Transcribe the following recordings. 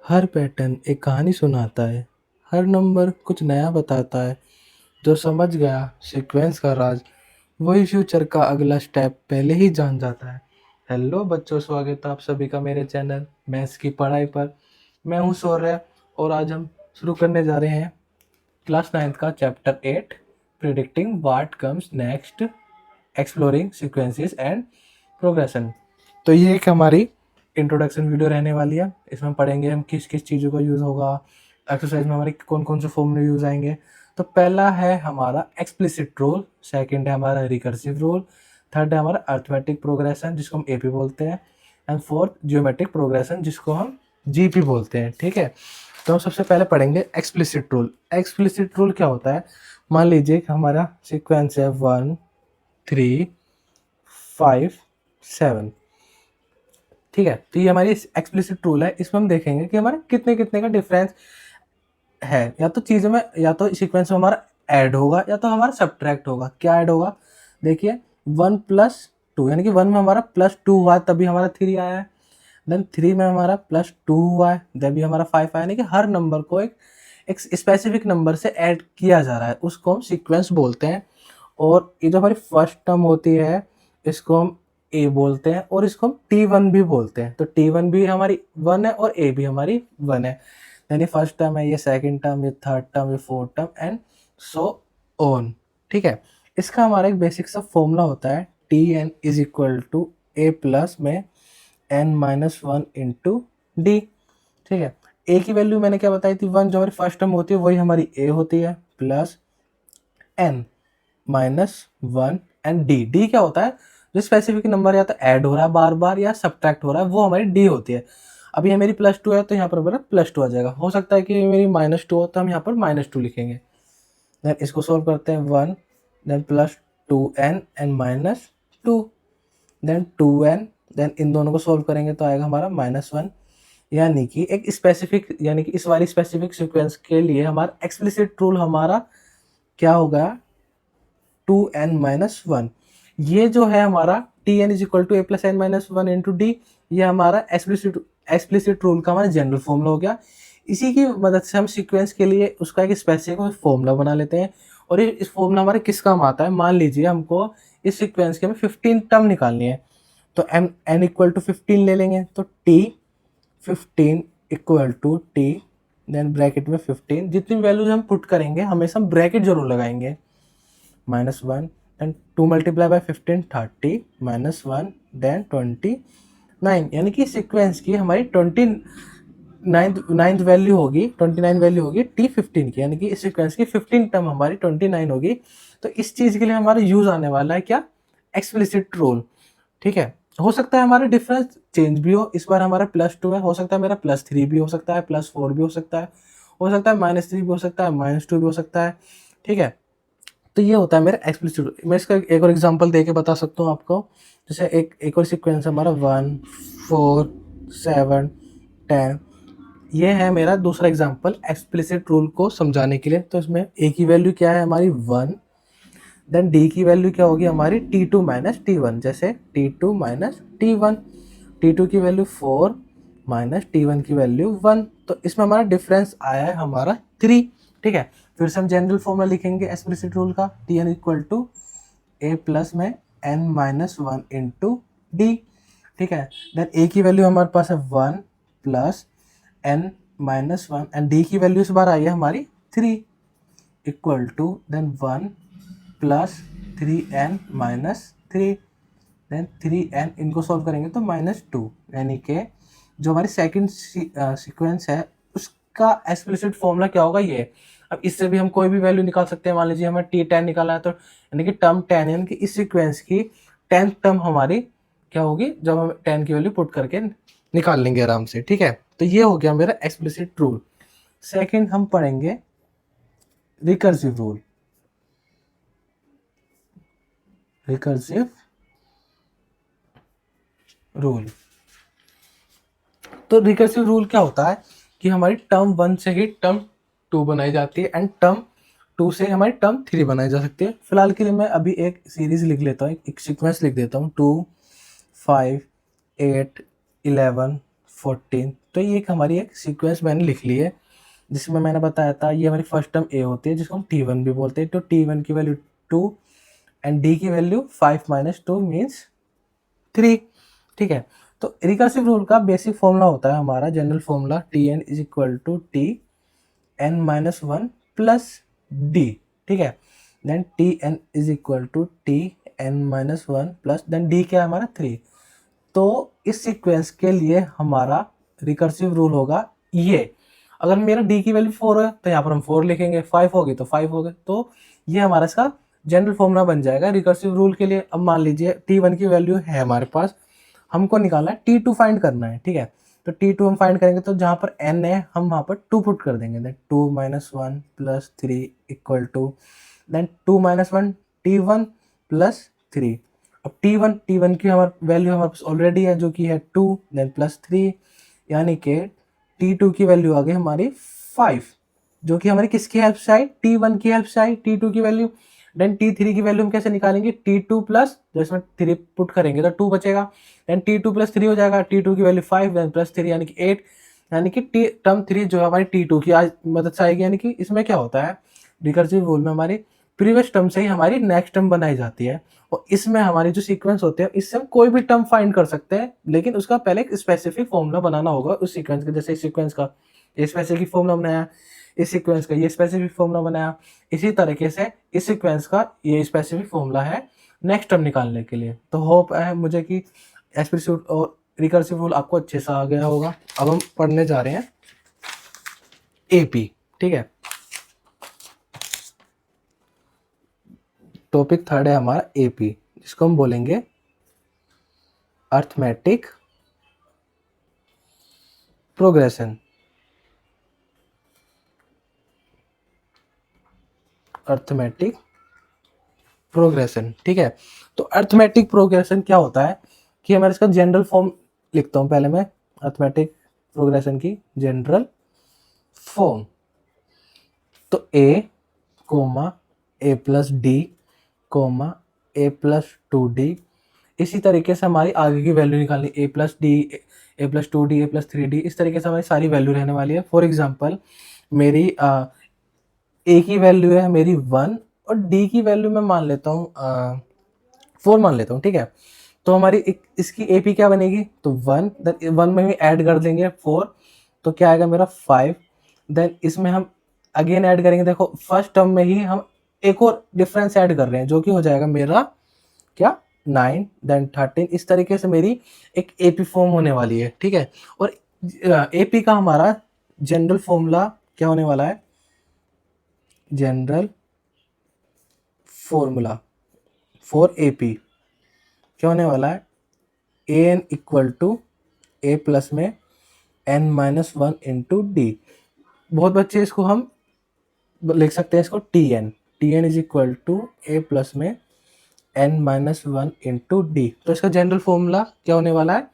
हर pattern एक कहानी सुनाता है, हर नंबर कुछ नया बताता है। जो समझ गया सीक्वेंस का राज, वही फ्यूचर का अगला स्टेप पहले ही जान जाता है। हेलो बच्चों, स्वागत है आप सभी का मेरे चैनल मैथ्स की पढ़ाई पर। मैं हूँ सौर्य और आज हम शुरू करने जा रहे हैं क्लास 9th का chapter 8 predicting what comes next, exploring sequences and progression. तो ये एक हमारी इंट्रोडक्शन वीडियो रहने वाली है। इसमें हम पढ़ेंगे हम किस किस चीज़ों का यूज़ होगा, एक्सरसाइज में हमारे कौन कौन से फॉर्मूले यूज़ आएंगे। तो पहला है हमारा एक्सप्लिसिट रूल, सेकंड है हमारा रिकर्सिव रूल, थर्ड है हमारा अर्थमेटिक प्रोग्रेशन जिसको हम एपी बोलते हैं, एंड फोर्थ जियोमेट्रिक प्रोग्रेशन जिसको हम जीपी बोलते हैं। ठीक है, तो हम सबसे पहले पढ़ेंगे एक्सप्लिसिट रूल। एक्सप्लिसिट रूल क्या होता है? मान लीजिए कि हमारा सीक्वेंस है 1 3 5 7। ठीक है, तो ये हमारी एक्सप्लिसिट रूल है। इसमें हम देखेंगे कि हमारे कितने कितने का डिफरेंस है, या तो चीज़ों में, या तो सीक्वेंस में हमारा ऐड होगा या तो हमारा सब्ट्रैक्ट होगा। क्या ऐड होगा? देखिए 1+2 यानी कि 1 में हमारा +2 हुआ है तभी हमारा 3 आया है। देन 3 में हमारा +2 हुआ है तभी हमारा 5 आया। यानी कि हर नंबर को एक स्पेसिफिक नंबर से ऐड किया जा रहा है, उसको हम सीक्वेंस बोलते हैं। और ये जो हमारी फर्स्ट टर्म होती है इसको हम ए बोलते हैं और इसको हम T1 भी बोलते हैं। तो T1 भी हमारी 1 है और ए भी हमारी 1 है। यानी फर्स्ट टर्म है, ये सेकंड टर्म, ये थर्ड टर्म, ये fourth term and so on. ठीक है, इसका हमारा एक बेसिक सा फॉर्मूला होता है Tn is equal to A plus में n-1 इंटू डी। ठीक है, ए की वैल्यू मैंने क्या बताई थी? 1। जो हमारी फर्स्ट टर्म होती है वही हमारी ए होती है, plus n-1 and D. D क्या होता है? जो स्पेसिफिक नंबर या तो ऐड हो रहा है बार बार या सब्ट्रैक्ट हो रहा है वो हमारी डी होती है। अब ये मेरी +2 है तो यहाँ पर मेरा +2 आ जाएगा। हो सकता है कि मेरी -2 हो तो हम यहाँ पर -2 लिखेंगे। देन इसको सोल्व करते हैं, 1 then +2n and -2 then 2n। Then इन दोनों को सोल्व करेंगे तो आएगा हमारा -1। यानी कि एक स्पेसिफिक, यानी कि इस वाली स्पेसिफिक सीक्वेंस के लिए हमारा एक्सप्लिसिट रूल हमारा क्या होगा? 2n-1। ये जो है हमारा Tn is equal to A plus n-1 into D, ये हमारा एक्सप्लिसिट रूल का हमारा जनरल फॉर्मूला हो गया। इसी की मदद से हम सीक्वेंस के लिए उसका एक स्पेसिफिक फॉर्मूला बना लेते हैं। और ये इस फॉर्मूला हमारे किस काम आता है? मान लीजिए हमको इस सीक्वेंस के हमें 15 टर्म निकालनी है तो n इक्वल टू 15 ले लेंगे। तो T15 equal to T then bracket में 15, जितनी वैल्यूज हम पुट करेंगे हमेशा हम ब्रैकेट जरूर लगाएंगे, -1 एंड 2 मल्टीप्लाई बाय 15 30 -1 देन 29। यानी कि सीक्वेंस की हमारी 29th वैल्यू होगी, 29 वैल्यू होगी T15 की। यानी कि इस सीक्वेंस की 15 टर्म हमारी 29 होगी। तो इस चीज़ के लिए हमारा यूज आने वाला है क्या? Explicit rule. ठीक है, हो सकता है हमारा डिफरेंस चेंज भी हो। इस बार हमारा +2 है, हो सकता है मेरा +3 भी हो सकता है, +4 भी हो सकता है, हो सकता है -3 भी हो सकता है, -2 भी हो सकता है। ठीक है, तो ये होता है मेरा एक्सप्लिसिट। मैं इसका एक और एग्जांपल देके बता सकता हूँ आपको। जैसे एक और सीक्वेंस है हमारा 1 4 7 10। ये है मेरा दूसरा एग्जांपल एक्सप्लिसिट रूल को समझाने के लिए। तो इसमें ए की वैल्यू क्या है हमारी? 1। देन डी की वैल्यू क्या होगी हमारी? T2 minus T1। जैसे T2 माइनस T1, T2 की वैल्यू 4 माइनस T1 की वैल्यू 1। तो इसमें हमारा डिफरेंस आया है हमारा 3। ठीक है, फिर से हम जनरल फॉर्मूला लिखेंगे एक्सप्लिसिट रूल का, Tn equal to A plus में n-1 इंटू डी। ठीक है, देन ए की वैल्यू हमारे पास है 1 प्लस n-1 एंड डी की वैल्यू इस बार आई है हमारी 3 इक्वल टू देन 1 प्लस 3n-3 देन 3n, इनको सॉल्व करेंगे तो -2। यानी कि जो हमारी सेकंड सीक्वेंस है उसका एक्सप्लिसिट फॉर्मूला क्या होगा ये। अब इससे भी हम कोई भी वैल्यू निकाल सकते हैं। मान लीजिए हमें T10 निकालना है तो यानी कि टर्म 10, यानी कि इस सीक्वेंस की 10th टर्म हमारी क्या होगी जब हम 10 की वैल्यू पुट करके निकाल लेंगे आराम से। ठीक है, तो ये हो गया मेरा एक्सप्लिसिट रूल। सेकेंड हम पढ़ेंगे रिकर्सिव रूल। रिकर्सिव रूल, तो रिकर्सिव रूल क्या होता है कि हमारी टर्म 1 से ही टर्म 2 बनाई जाती है एंड टर्म 2 से हमारी टर्म 3 बनाई जा सकती है। फिलहाल के लिए मैं अभी एक सीरीज लिख लेता हूँ, एक सीक्वेंस लिख देता हूँ, 2 5 8 11 14। तो ये एक हमारी एक सीक्वेंस मैंने लिख ली है, जिसमें मैंने बताया था ये हमारी फर्स्ट टर्म ए होती है जिसको हम T1 भी बोलते हैं। तो T1 की वैल्यू 2 एंड D की वैल्यू 5 माइनस 2 मीन्स 3। ठीक है, तो रिकर्सिव रूल का बेसिक फॉर्मूला होता है हमारा general formula Tn is equal to T N minus one plus D. ठीक है, then Tn is equal to T N minus one plus then D क्या है हमारा 3। तो इस सीक्वेंस के लिए हमारा रिकर्सिव रूल होगा ये, अगर मेरा डी की वैल्यू 4 है तो यहाँ पर हम 4 लिखेंगे, 5 होगी तो 5 हो गए। तो ये हमारा इसका जनरल फॉर्मूला बन जाएगा रिकर्सिव रूल के लिए। अब मान लीजिए T1 की वैल्यू है हमारे पास, हमको निकालना है T2 फाइंड करना है। ठीक है, तो T2 हम फाइंड करेंगे तो जहाँ पर n है हम वहाँ पर 2 पुट कर देंगे, then 2 minus one plus three equal to then 2 minus one T1 plus 3। अब T1 की हमारे वैल्यू हमारे पास ऑलरेडी है जो कि है 2 देन प्लस 3, यानी कि T2 की वैल्यू आ गई हमारी 5, जो कि हमारी किसकी हेल्प से आई, T1 की हेल्प से आई T2 की वैल्यू। देन T3 की वैल्यू हम कैसे निकालेंगे, T2 प्लस जैसे 3 पुट करेंगे तो 2 बचेगा, देन T2 प्लस 3 हो जाएगा, T2 की वैल्यू 5 देन प्लस 3 यानी कि 8, यानी कि टर्म 3 जो है हमारी T2 की आज मदद से आएगी। यानी कि इसमें क्या होता है रिकर्सिव रूल में हमारी प्रीवियस टर्म से ही हमारी नेक्स्ट टर्म बनाई जाती है, और इसमें हमारी जो सीक्वेंस होते हैं इससे हम कोई भी टर्म फाइंड कर सकते हैं, लेकिन उसका पहले एक स्पेसिफिक फॉर्मूला बनाना होगा उस सीक्वेंस का। जैसे इस सीक्वेंस का ये स्पेसिफिक फॉर्मूला बनाया, इस सीक्वेंस का ये स्पेसिफिक फॉर्मूला बनाया, इसी तरीके से इस सीक्वेंस का ये स्पेसिफिक फॉर्मूला है नेक्स्ट टर्म निकालने के लिए। तो होप है मुझे कि एक्सप्लिसिट और रिकर्सिव रूल आपको अच्छे से आ गया होगा। अब हम पढ़ने जा रहे हैं एपी। ठीक है, टॉपिक थर्ड है हमारा एपी, जिसको हम बोलेंगे अर्थमेटिक प्रोग्रेशन। अर्थमेटिक प्रोग्रेशन, ठीक है। तो अर्थमेटिक प्रोग्रेशन क्या होता है कि हमारे इसका जनरल फॉर्म लिखता हूं पहले मैं, अर्थमेटिक प्रोग्रेशन की जनरल फॉर्म। तो A comma A plus D comma A plus two D, इसी तरीके से हमारी आगे की वैल्यू निकालनी, A plus D A plus two D A plus three D, इस तरीके से हमारी सारी वैल्यू रहने वाली है। फॉर एग्जाम्पल मेरी ए की वैल्यू है मेरी 1 और डी की वैल्यू मैं मान लेता हूँ 4 मान लेता हूँ। ठीक है, तो हमारी इसकी एपी क्या बनेगी, तो 1 देन 1 में भी ऐड कर देंगे 4, तो क्या आएगा मेरा 5। देन इसमें हम अगेन ऐड करेंगे, देखो फर्स्ट टर्म में ही हम एक और डिफरेंस ऐड कर रहे हैं जो कि हो जाएगा मेरा क्या 9 देन 13। इस तरीके से मेरी एक एपी फॉर्म होने वाली है। ठीक है, और एपी का हमारा जनरल फॉर्मूला क्या होने वाला है, जनरल फॉर्मूला फॉर एपी क्या होने वाला है, A N equal to A plus में N minus one into D. बहुत बच्चे इसको हम लिख सकते हैं इसको T N is equal to A plus में N minus one into D. तो इसका जनरल फॉर्मूला क्या होने वाला है,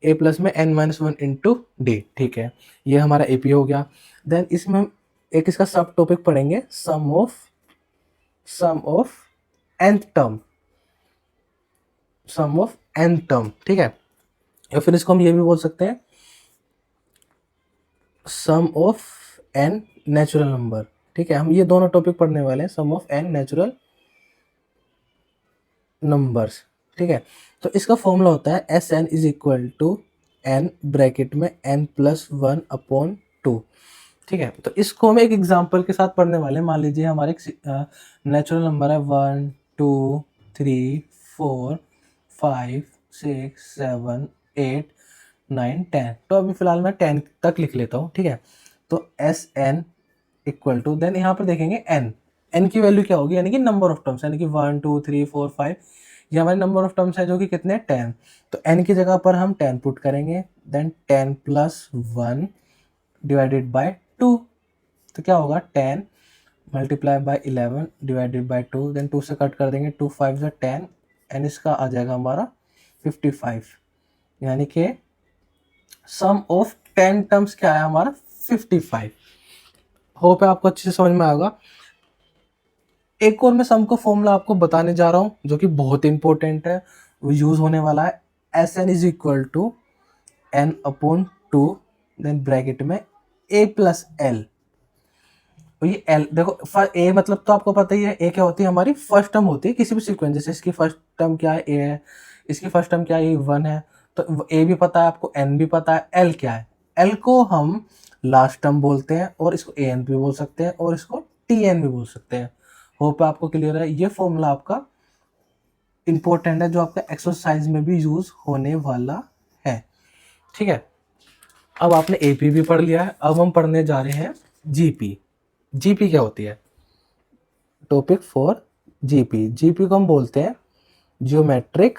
ए प्लस में N minus one into D. ठीक है, ये हमारा एपी हो गया। देन इसमें हम एक इसका सब टॉपिक पढ़ेंगे, sum of nth term, sum of nth term. ठीक है, या फिर इसको हम ये भी बोल सकते हैं sum of n natural number. ठीक है, हम ये दोनों टॉपिक पढ़ने वाले हैं, sum of n natural numbers. ठीक है, तो इसका फॉर्मूला होता है S N is equal to N bracket में n plus one upon two. ठीक है, तो इसको हम एक एग्जांपल के साथ पढ़ने वाले हैं। मान लीजिए हमारे नेचुरल नंबर है 1 2 3 4 5 6 7 8 9 10। तो अभी फिलहाल मैं 10 तक लिख लेता हूँ। ठीक है, तो S N equal to then यहाँ पर देखेंगे एन की वैल्यू क्या होगी, यानी कि नंबर ऑफ टर्म्स, यानी कि 1 2 3 4 5, ये हमारे नंबर ऑफ टर्म्स है जो कि कितने 10। तो एन की जगह पर हम 10 पुट करेंगे, then 10 plus one divided by 2। तो क्या होगा 10 multiply by 11 divided by 2, then 2 से कट कर देंगे, 2 5 से 10 एंड इसका आ जाएगा हमारा 55। यानी कि सम ऑफ 10 टर्म्स क्या है हमारा 55। होप है आपको अच्छे से समझ में आएगा। एक और मैं सम का फॉर्मूला आपको बताने जा रहा हूँ जो कि बहुत इंपॉर्टेंट है, वो यूज होने वाला है। S N is equal to N upon two then bracket में a प्लस एल। तो ये एल देखो, ए मतलब तो आपको पता ही है, ए क्या होती है, हमारी फर्स्ट टर्म होती है किसी भी सीक्वेंस। जैसे इसकी फर्स्ट टर्म क्या है, ए है, इसकी फर्स्ट टर्म क्या है, वन है, तो ए भी पता है आपको, एन भी पता है, एल क्या है, एल को हम लास्ट टर्म बोलते हैं और इसको ए एन भी बोल सकते हैं और इसको टी एन भी बोल सकते हैं। होप आपको क्लियर है। ये फॉर्मूला आपका इंपॉर्टेंट है, जो आपका एक्सरसाइज में भी यूज होने वाला है। ठीक है, अब आपने एपी भी पढ़ लिया है, अब हम पढ़ने जा रहे हैं जीपी। जीपी क्या होती है, टॉपिक फॉर जीपी। जीपी को हम बोलते हैं जियोमेट्रिक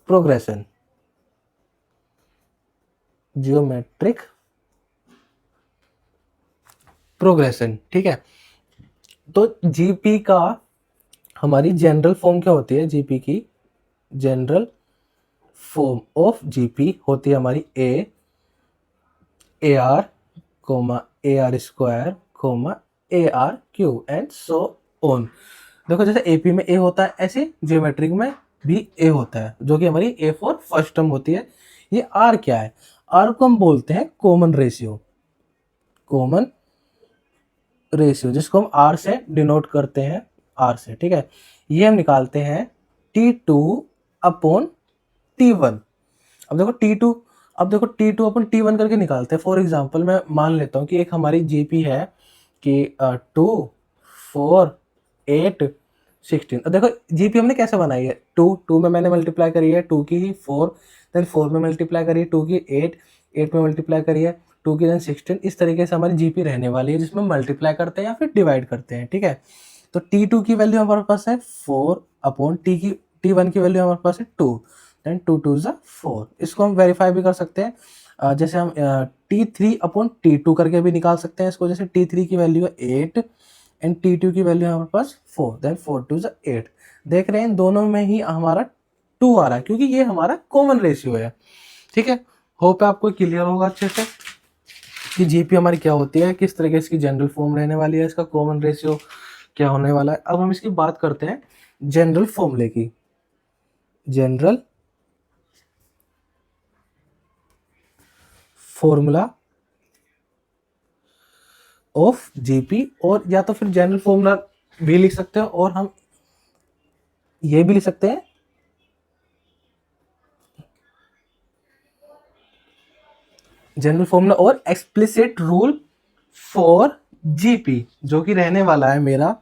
प्रोग्रेशन। जियोमेट्रिक प्रोग्रेशन, ठीक है। तो जीपी का हमारी जनरल फॉर्म क्या होती है, जीपी की जनरल फॉर्म ऑफ जीपी होती है हमारी A R comma A R square comma A R cube and so on. देखो जैसे एपी में ए होता है, ऐसे जियोमेट्रिक में भी ए होता है, जो कि हमारी ए फॉर फर्स्ट टर्म होती है। ये आर क्या है, आर को हम बोलते हैं कॉमन रेशियो। कॉमन रेशियो जिसको हम आर से डिनोट करते हैं, आर से, ठीक है। ये हम निकालते हैं T2 अपॉन T1। अब देखो T2 अपन T1 करके निकालते हैं। फॉर एग्जांपल मैं मान लेता हूँ कि एक हमारी जीपी है कि 2 4 8 16। अब देखो जीपी हमने कैसे बनाई है, 2 में मैंने मल्टीप्लाई करी है 2 की 4, देन 4 में मल्टीप्लाई करी है 2 की 8 में मल्टीप्लाई करी है 2 की देन 16। इस तरीके से हमारी जीपी रहने वाली है, जिसमें मल्टीप्लाई करते हैं या फिर डिवाइड करते हैं, ठीक है। तो T2 की वैल्यू हमारे पास है 4 अपॉन T1 की वैल्यू हमारे पास है 2, देन 2 2 ज़ा 4। इसको हम वेरीफाई भी कर सकते हैं, जैसे हम T3 अपॉन T2 करके भी निकाल सकते हैं इसको। जैसे T3 की वैल्यू है 8 एंड T2 की वैल्यू हमारे पास 4, देन 4 2 ज़ा 8। देख रहे हैं दोनों में ही हमारा 2 आ रहा है, क्योंकि ये हमारा कॉमन रेशियो है, ठीक है। होप आपको क्लियर होगा अच्छे से कि जीपी हमारी क्या होती है, किस तरह की इसकी जनरल फॉर्म रहने वाली है, इसका कॉमन रेशियो क्या होने वाला है। अब हम इसकी बात करते हैं जनरल फॉर्मूले की। जनरल फॉर्मूला ऑफ जीपी, और या तो फिर जनरल फॉर्मूला भी लिख सकते हैं और हम ये भी लिख सकते हैं जनरल फॉर्मूला और एक्सप्लिसिट रूल फॉर जीपी, जो कि रहने वाला है मेरा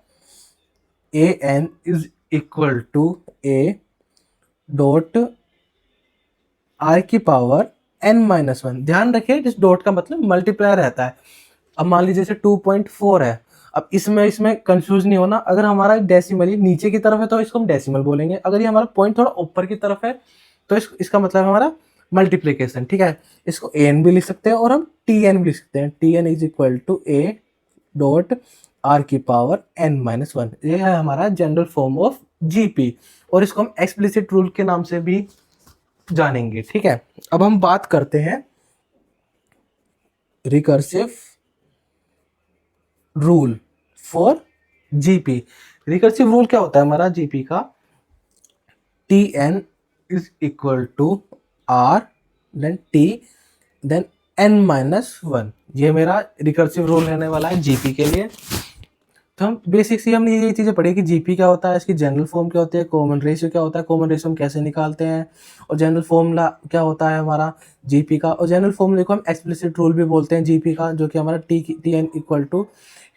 A N is equal to A dot R की पावर n-1। ध्यान रखिए इस डॉट का मतलब मल्टीप्लायर रहता है। अब मान लीजिए जैसे 2.4 है, अब इसमें कंफ्यूज नहीं होना। अगर हमारा डेसिमल नीचे की तरफ है तो इसको हम डेसिमल बोलेंगे, अगर ये हमारा पॉइंट थोड़ा ऊपर की तरफ है तो इसका मतलब हमारा मल्टीप्लीकेशन, ठीक है। इसको an भी लिख सकते हैं और हम tn भी लिख सकते हैं। tn is equal to a dot R की पावर n-1। ये है हमारा जनरल फॉर्म ऑफ जीपी, और इसको हम एक्सप्लिसिट रूल के नाम से भी जानेंगे, ठीक है। अब हम बात करते हैं recursive rule for GP. Recursive rule क्या होता है हमारा जीपी का, Tn is equal to R then T then n-1। ये मेरा रिकर्सिव रूल रहने वाला है जीपी के लिए। तो हम बेसिक से हमने ये चीज़ें पढ़ी कि जीपी क्या होता है, इसकी जनरल फॉर्म क्या होती है, कॉमन रेशियो क्या होता है, कॉमन रेशियो हम कैसे निकालते हैं, और जनरल फॉर्मूला क्या होता है हमारा जीपी का। और जनरल फॉर्मूले को हम एक्सप्लिसिट रूल भी बोलते हैं जीपी का, जो कि हमारा टी एन इक्वल टू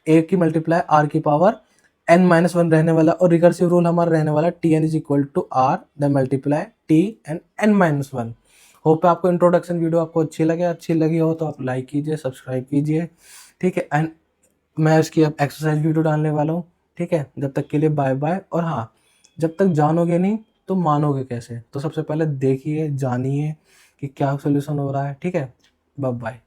ए की मल्टीप्लाई आर की पावर n-1 रहने वाला, और रिकर्सिव रूल हमारा रहने वाला T N is equal to R the multiply T and n-1। Hope आपको इंट्रोडक्शन वीडियो आपको अच्छी लगी हो तो आप लाइक कीजिए, सब्सक्राइब कीजिए, ठीक है। एंड मैं इसकी अब एक्सरसाइज वीडियो डालने वाला हूँ, ठीक है। जब तक के लिए बाय बाय। और हाँ, जब तक जानोगे नहीं तो मानोगे कैसे, तो सबसे पहले देखिए जानिए कि क्या सोल्यूशन हो रहा है, ठीक है। Bye bye.